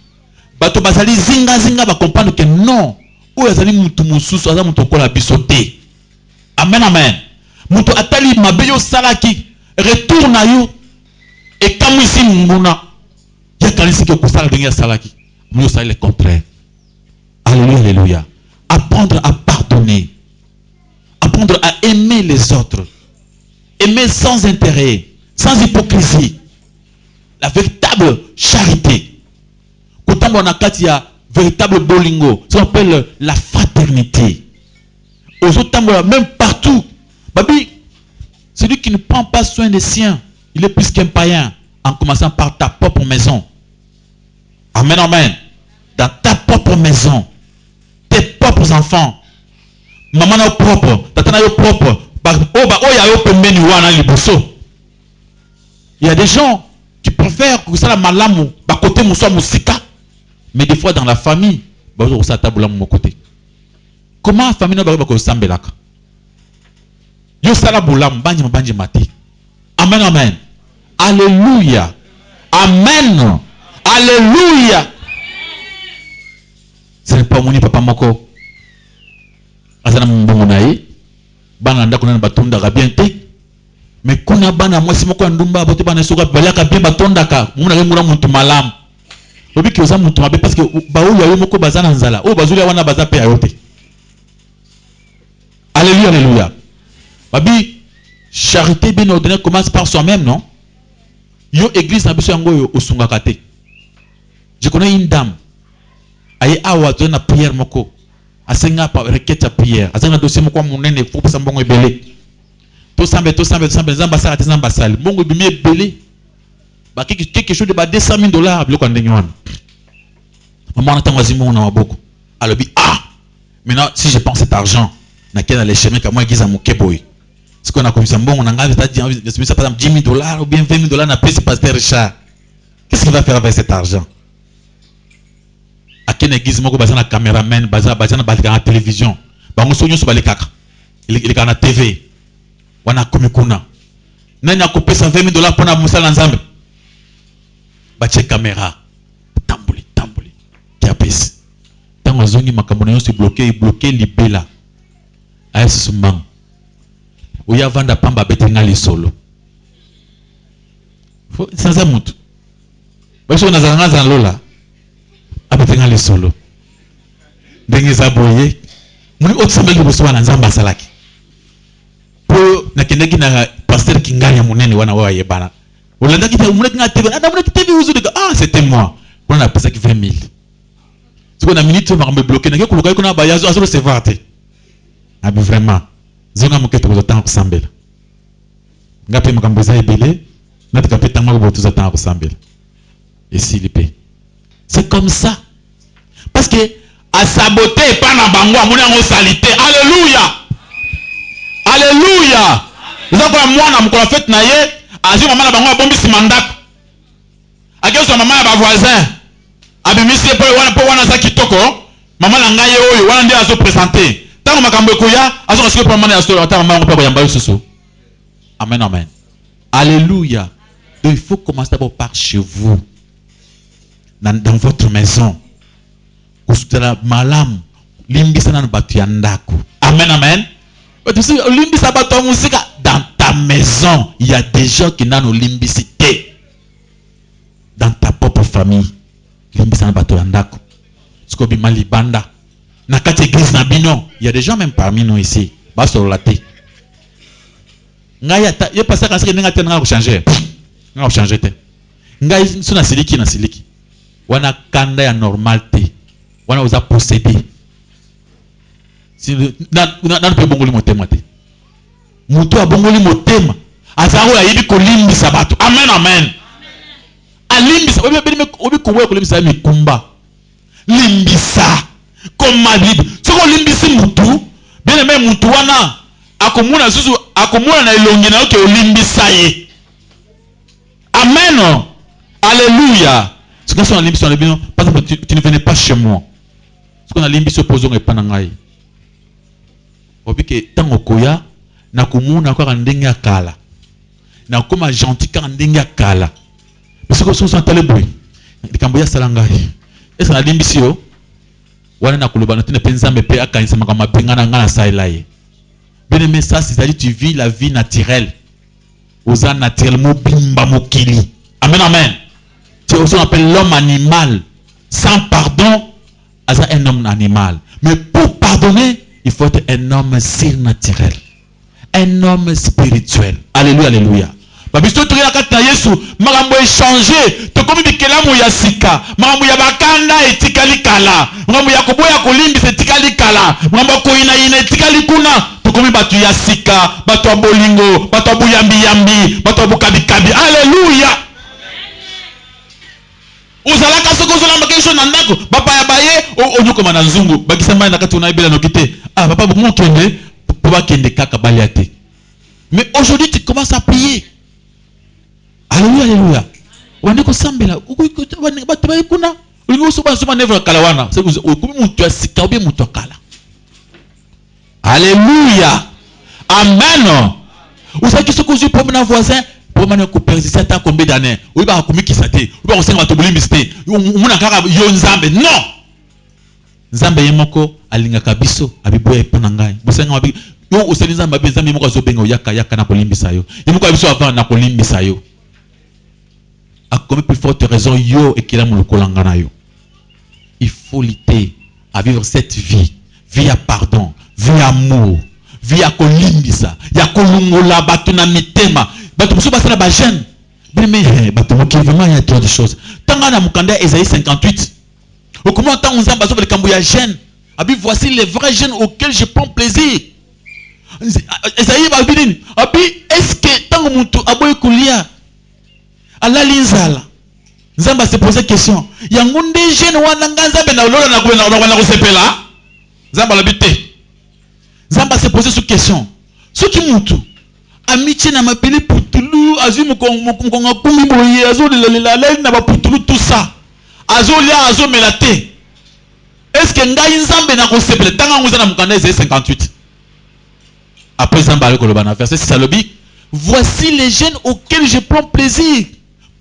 Bato bazali zinga ba comprendre que non. Ou azali mutu mususu aza mutu kola bisoté. Amen, amen. Mutu atali mabeyo salaki retourne yo et comme ici muna ya kalisi ke ko sala denga salaki. Muyo sala le contraire. Alléluia, alléluia. Apprendre à pardonner. Apprendre à aimer les autres. Aimer sans intérêt, sans hypocrisie. La véritable charité. Quand on a un véritable bolingo, ça s'appelle la fraternité. Aux autres, même partout. Babi, celui qui ne prend pas soin des siens, il est plus qu'un païen, en commençant par ta propre maison. Amen, amen. dans ta propre maison, tes propres enfants, maman na propre, tata na yo propre, il y a des gens qui préfèrent que ça la malamu, ba côté moussa musika, mais des fois dans la famille, ba ça tabula mon côté. Comment la famille na ba ko sambelaka? Yo sala bulam banji mati. Amen, amen. Alléluia. Amen. Alléluia. Ce n'est pas mon papa moko. Azana mbongonaye. Bana ndako na batonda ka bien te. Mais kuna bana mwasi moko ndumba bote bana soka balaka bien batonda ka. Muna ngura muntu malamu. Obi ki oza muntu mabe parce que ba oyo ayo moko bazana nzala. O bazuli wana baza pe ayote. Alléluia, alléluia. Babi charité bien ordonnée commence par soi-même, non? Yo église na biso yango yo osungaka te. Je connais une dame. Aye awa to na prière moko. Asenga pa requête ya prière. Asenga dossier moko monene faut pesa mbongo ebele. To sambe nzamba sala nzamba sala. Mbongo bimi ebele. Ba quelque chose de ba $200,000 biloko ndenge wana. Maman na tango azimo na maboko. Alobi maintenant si je prends cet argent na kena les chemins ka moi église à Mokeboy. Ce qu'on a comme ça bon on a par exemple $10,000 ou bien $20,000 na pèse pasteur Richard. Qu'est-ce qu'il va faire avec cet argent? À quelle église moko bazana caméraman bazana na télévision bango sonyo so balekaka il est na TV wana komikuna nani akopesa $20,000 pona musala nzambe bache caméra tambuli kiapesi tango azongi makambo na yo se bloqué libela ayesi sumang oya vanda pamba betenga lisolo fo sanza mutu baso na zanga lola abetenga lisolo ndenge za boye muni otsambeli boswana nzamba salaki po nakendeki na pasteur kinganya munene wana wa yebana olanda kita muneki na TV na muneki TV uzu de c'était moi on a pesa ki 20,000 siko na minute on va me bloquer na kuluka iko na bayazo azo recevoir te abi vraiment zonga moketo ko temps kusambela ngape makambo za ebele na tukapeta mwa botu za temps kusambela esilipe. C'est comme ça. Parce que à saboter pas na bango amoni yango salité. Alléluia. Alléluia. Vous avez moi na mkola fête na ye, azi maman na bango abombi simandako. Akeso maman ya ba voisin. Abimisi po wana za kitoko, maman na ngai oyo wana ndio azo présenter. Tango makambo ekoya, azo kasuka po maman ya sto ata maman ko pa yamba yo soso. Amen, amen. Alléluia. Donc il faut commencer d'abord par chez vous. Dans votre maison. Kusutela malam limbisa na batu ya ndako. Amen, amen. Limbisa batu musika dans ta maison. Il y a des gens qui n'ont limbisité. Dans ta propre famille. Limbisa na batu ya ndako. Skobi malibanda. Na kati église na bino, il y a des gens même parmi nous ici. Ba solate. Ngaya ta, ye pasa ka seke nga te nga ko changer. Nga ko changer te. Ngai suna siliki na siliki. Wana kanda ya normal te. Wana oza possédé. Si na pe bongoli motema te. Mutu abongoli motema. Azaro ya yibi ko limbisa bato. Amen, amen. Alimbisa obi ko we ko limbisa mikumba. Limbisa comme libre. Soko limbisi mutu, bien aimé mutu wana akomuna susu akomuna na elongi na oke olimbisa ye. Amen. Alléluia. Ce que sont limbisi na bino, par exemple tu ne venais pas chez moi. Ce qu'on a limbisi opposons et panangai. Obi ke tango koya na komuna kwa ndenge akala. Na koma gentil ka ndenge akala. Parce que sont tale boy. Likambo ya salangai. Est-ce na limbisi yo? Wana na kuluba na tena penza mepe akanisa makama pengana ngana sailaye. Bien aimé, ça c'est-à-dire tu vis la vie naturelle. Osa naturellement bimba mokili. Amen, amen. C'est ce qu'on appelle l'homme animal. Sans pardon, c'est un homme animal. Mais pour pardonner, il faut être un homme surnaturel. Un homme spirituel. Alléluia, alléluia. Babisto tuya kata Yesu, makambo échanger, to komi bikelamu ya sika, makambo ya bakanda etikali kala, makambo ya koboya kolimbisa etikali kala, makambo ko ina etikali kuna, to komi batu ya sika, batu ya bolingo, batu ya buyambi yambi, batu ya bukabi kabi. Alléluia. ozalaka soki ozolamba quelque chose na ndako bapaya baye onyokoma na nzungu bakisa mai na kati onayebela noki te papa bokomo okende po bakende kaka balia te. Mais aujourd'hui tu commences à prier. Alléluia, alléluia. Wande kosambela bato baye kuna olingi osoba nevre kala wana okomi mutu ya sika obi mutu ya kala. Alléluia. Amen. Osaki soki ozwi problème na voisin pour mane ko persister tant combien d'années oyi ba komikisa te oyi ba kosenga bato bolimbisi te omona kaka yo nzambe non nzambe ye moko alingaka biso abiboya epo na ngai bosenga mabi yo oseli nzambe abe nzambe moko azobenga oyaka na kolimbisa yo ye moko abiso avant na kolimbisa yo a combien plus forte raison yo ekela molokola nga na yo. Il faut lutter à vivre cette vie à pardon, vie à amour, vie à kolimbisa ya kolungola bato na mitema bato mosusu basala ba jeune mais bato moki vraiment il y a trop de choses tanga na mukanda Esaïe 58 au comment tant nzamba azo le kambo ya jeune abi voici les vrais jeunes auxquels je prends plaisir. Esaïe ba bidini abi est-ce que tango muntu aboy kulia ala linzala nzamba se poser question yango nde jeune wana nzambe na lola na ko sepela nzamba la bité nzamba se poser cette question soki muntu amitié na mapeli putulu azui mukonga kumi boye azolela na ba putulu tout ça azolia azomelate est-ce que ngai nzambe na ko sepela tanga nguza na mukanda Esaïe 58 après nzamba le kolobana verset 6 alobi voici les jeunes auxquels je prends plaisir.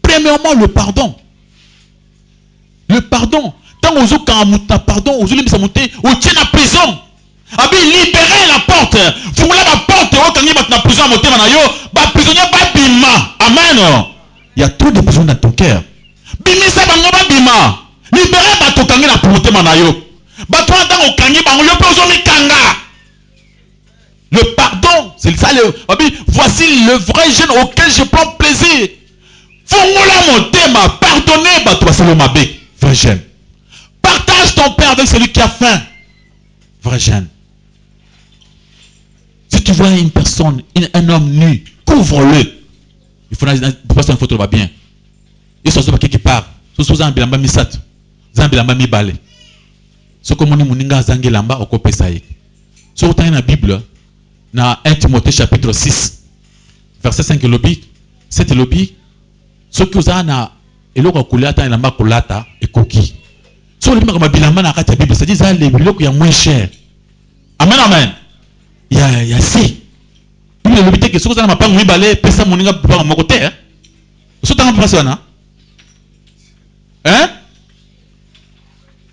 Premièrement le pardon. Le pardon. Tant aux autres pardon, aux autres monter, au tient la prison. Abi libérer la porte. Vous voulez la porte, au quand il y a la prison à monter manayo, ba prisonnier ba bima. Amen. Il y a trop de prisons dans ton cœur. Bimi sa bango ba bima. Libérer ba to kangi na monter manayo. Ba to dans au kangi bango yo pe ozomi kanga. Le pardon, c'est ça le. Abi voici le vrai jeune auquel je prends plaisir. Fongola mon thème, pardonnez, bah toi c'est le mabé, vrai jeune. Partage ton pain avec celui qui a faim, vrai jeune. Si tu vois une personne, un homme nu, couvre-le. Il faut passer une photo bien. Et ça se passe quelque part. Ce sont des lamba misat, des lamba mi balé. Ce que mon moninga zangi lamba au kopé saï. Sur autant la Bible, dans 1 Timothée chapitre 6, verset 5 lobby, 7 lobby. Ce que vous avez eloko kulata elamba kulata ekoki so le maka bilamba na kati ya Bible c'est-à-dire ça les biloko ya moins cher. Amen amen. Ya si Bible le biteke so za na mapango mibale pesa moninga pa moko te hein so tanga pesa wana hein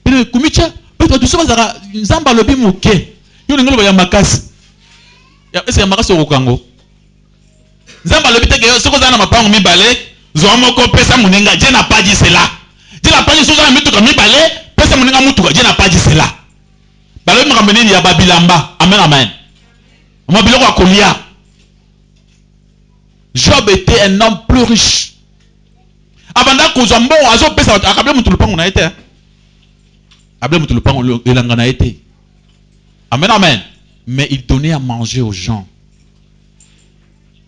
Bible kumicha peut tu so za nzamba lobi moke yo ngelo ya makasi ya pesa ya makasi okokango nzamba lobi teke so za na mapango mibale Zomoko pesa muninga je n'a pas dit cela. Je n'a pas dit soza mituka mibale pesa muninga mutuka je n'a pas dit cela. Balo mkambeneni ya babilamba. Amen amen. Mabiloko akolia. Job était un homme plus riche. Abanda kozambo azo pesa akabele mutu lupango na été. Abele mutu lupango elanga na été. Amen amen. Mais il donnait à manger aux gens.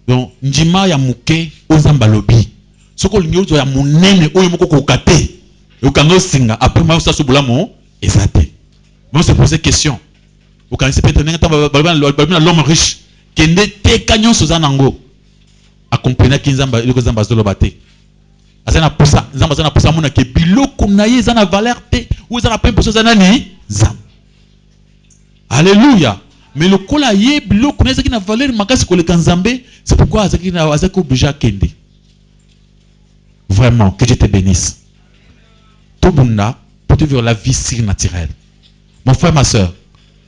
Donc njima ya muke ozamba lobi. Soko linyozo ya munene oyo moko kokate okanga singa après ma sasu bulamo ezate bon se poser question okanga se peut être l'homme riche kende te kanyon sozanango a comprendre ki nzamba iloko nzamba zolo bate azana posa nzamba zana posa mona ke biloko na ye zana valeur te ou zana pe posa zana ni nzamba. Alléluia. Mais le kola ye biloko na ezaki na valeur makasi koleka nzambe c'est pourquoi azaki na azaki obligé kende. Vraiment, que Dieu te bénisse. Tobunda, pour te vivre la vie surnaturelle. Mon frère, ma soeur,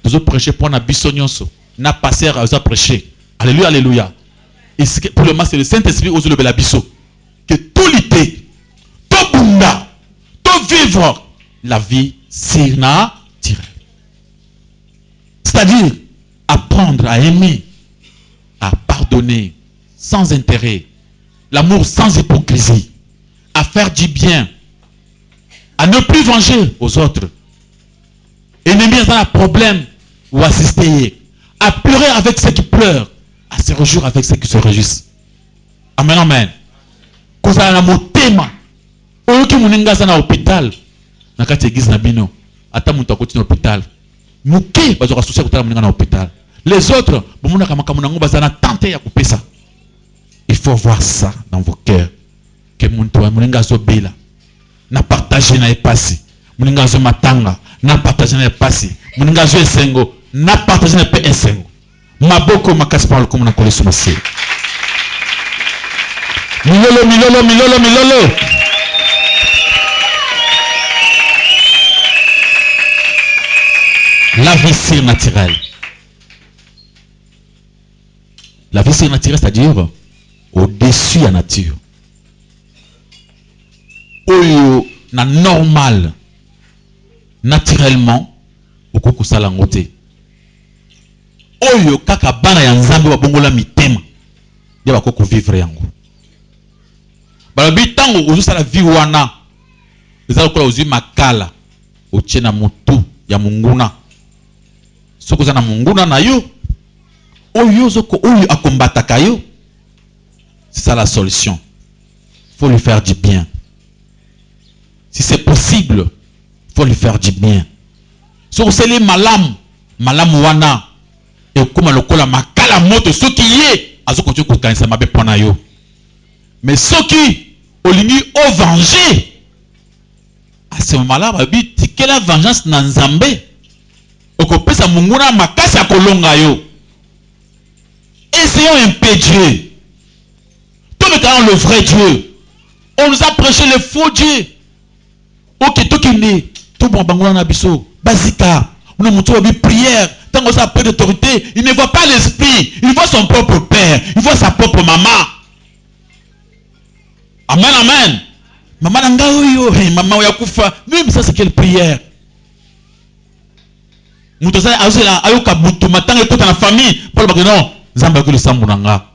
nous avons prêché pour la bisognoso. N'a passé à prêcher. Alléluia, alléluia. Et pour le masque, c'est le Saint-Esprit ose le biso. Que tout l'été, Tobunda, tout vivre la vie surnaturelle. C'est-à-dire, apprendre à aimer, à pardonner, sans intérêt. L'amour sans hypocrisie. À faire du bien, à ne plus venger aux autres, ennemi dans un problème ou assister, à pleurer avec ceux qui pleurent, à se réjouir avec ceux qui se réjouissent. Amen, amen. Cause à la motema, oyoki moninga aza na hôpital na kati église na bino ata moto akoti na hôpital moke bazwaka susi ya kotala moninga na hôpital. Les autres bomonaka makambo nango baza na tante ya kopesa. Il faut voir ça dans vos cœurs que moninga azobela na partager na epasi, moninga azo matanga na partager na epasi, moninga azo esengo na partager na pe esengo. Maboko makasi pa lokomo na koleso mase. Milolo milolo milolo milolo. La vie surnaturelle. La vie surnaturelle, c'est-à-dire au-dessus de la nature. Oyo na normal, naturellement, au koko salangote. Oyo kaka bana ya nzambe wa bongola mitema. Ya ba koko vivre yango. Balobi tango ozo sala vie wana. Ezala kola ozu makala. Otie na motu ya munguna. Soko za na munguna na yo. Oyo zoko oyo akombataka yo. C'est ça la solution. Il faut lui faire du bien. Si c'est possible, il faut lui faire du bien. Soko seli malam wana. Et comme lokola makala moto soki ye azoko tu ko kanisa mabe pona yo. Mais soki olingi au venger. À ce moment-là, babi tikela vengeance na nzambe. Okopesa munguna makasi akolonga yo. Essayons un peu Dieu. Tout le temps le vrai Dieu. On nous a prêché le faux Dieu. Ok, tout qui n'est tout bon bangona na biso. Basika. On a montré la prière. Tant qu'on a peu d'autorité, il ne voit pas l'esprit. Il voit son propre père. Il voit sa propre maman. Amen, amen. Maman nanga oyo, maman yakufa. Même ça c'est quelle prière. Mutosa azela ayoka butu matanga ekota na famille. Paul bakeno nzamba ko le sambu nanga.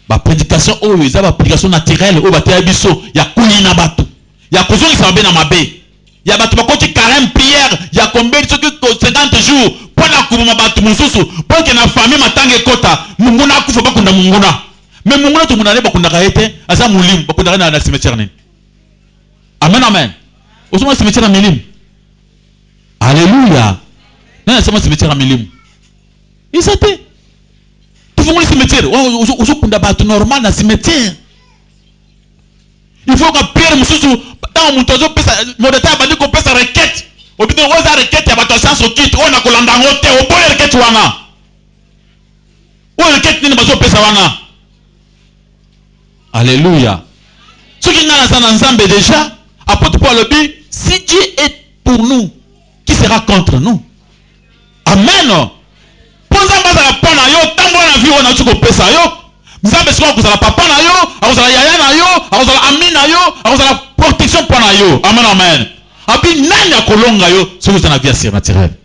Ba prédication oyo eza ba prédication naturelle oyo bataya biso ya kulina bato. Ya kozongi sa na mabe. Ya bato bakoti carême prière ya combien de 50 jours pour la kubuma bato mususu pour que na famille matanga ekota munguna akufa bakunda munguna. Mais munguna to munale bakunda kaete asa mulim bakunda na cimetière nini. Amen amen. Osoma cimetière na milim. Alléluia. Non, c'est moi cimetière à Milim. Il s'appelle. Tu fais un cimetière. On normal dans le cimetière. Il faut que Pierre Moussou, dans mon tozo, mon état a dit qu'on peut sa requête. Au bout de la requête, il y a pas de sens au kit. On a collant dans l'hôtel. Au bout de la requête, wana. Où est la requête n'est pas au pesa wana. Alléluia. Ceux qui n'ont ensemble déjà, apôtre Paul le dit, si Dieu est pour nous, qui sera contre nous? Amen. Ponza bazala pona yo tango na vie ona tuko pesa yo. Nzambe siko kozala papa na yo, akozala yaya na yo, akozala ami na yo, akozala protection pona yo. Amen amen. Abi nani akolonga yo siko za na vie surnaturelle?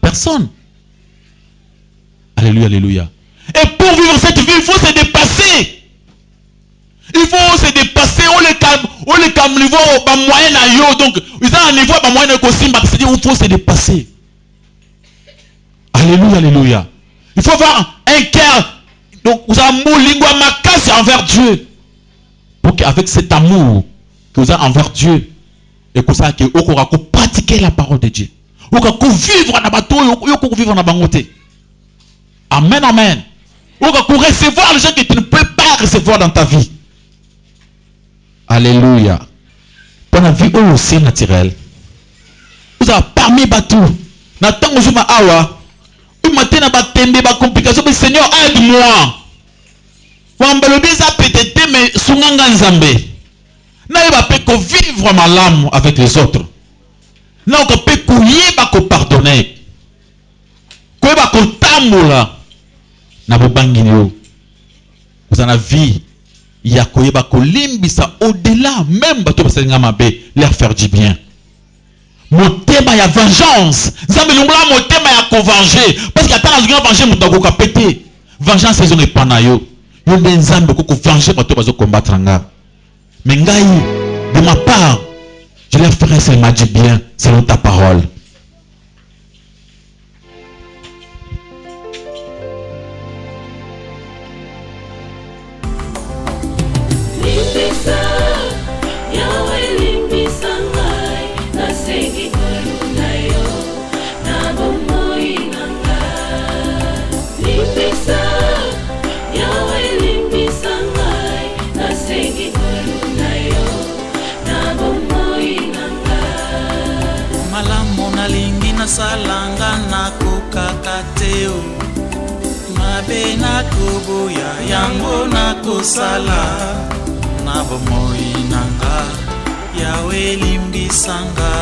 Personne. Alléluia alléluia. Et pour vivre cette vie, il faut se dépasser. Il faut se dépasser au le cam niveau ba moyen na yo donc ils ont un niveau ba moyen ko simba c'est-à-dire il faut se dépasser. Alléluia, alléluia. Il faut avoir un cœur. Donc, vous avez un lingua makasi envers Dieu. Pour qu'avec cet amour que vous avez envers Dieu, et que vous avez pratiquer la parole de Dieu. Vous avez vivre dans la bateau, vous avez vivre dans la bangote. Amen, amen. Vous avez recevoir les gens que tu ne peux pas recevoir dans ta vie. Alléluia. Pour la vie aussi naturelle, vous avez parmi les bateaux. Nathan, vous avez awa. Maintenant, il ba complication, mais Seigneur, aide-moi. Wambalobi za peut-être mais sunganga nzambe. Na yeba pe ko vivre malamu avec les autres. Na ko pe ko yeba ko pardonner. Ko yeba ko tambola na bobangini yo. Vous en avez vie ya ko yeba ko limbisa au-delà même bato basenga mabe leur faire du bien. Motema ya vengeance. Nzambe lungula motema ya ko venger parce que atana zunga venger mutako ka péter. Vengeance saison n'est pas na yo. Yo nzambe ko venger bato bazo combattre nga. Mais ngai de ma part, je leur ferai seulement du bien selon ta parole. Limbisa ya kosalanga nakokaka te o mabe nakoboya yango nakosala na bomoi nanga yawe limbisanga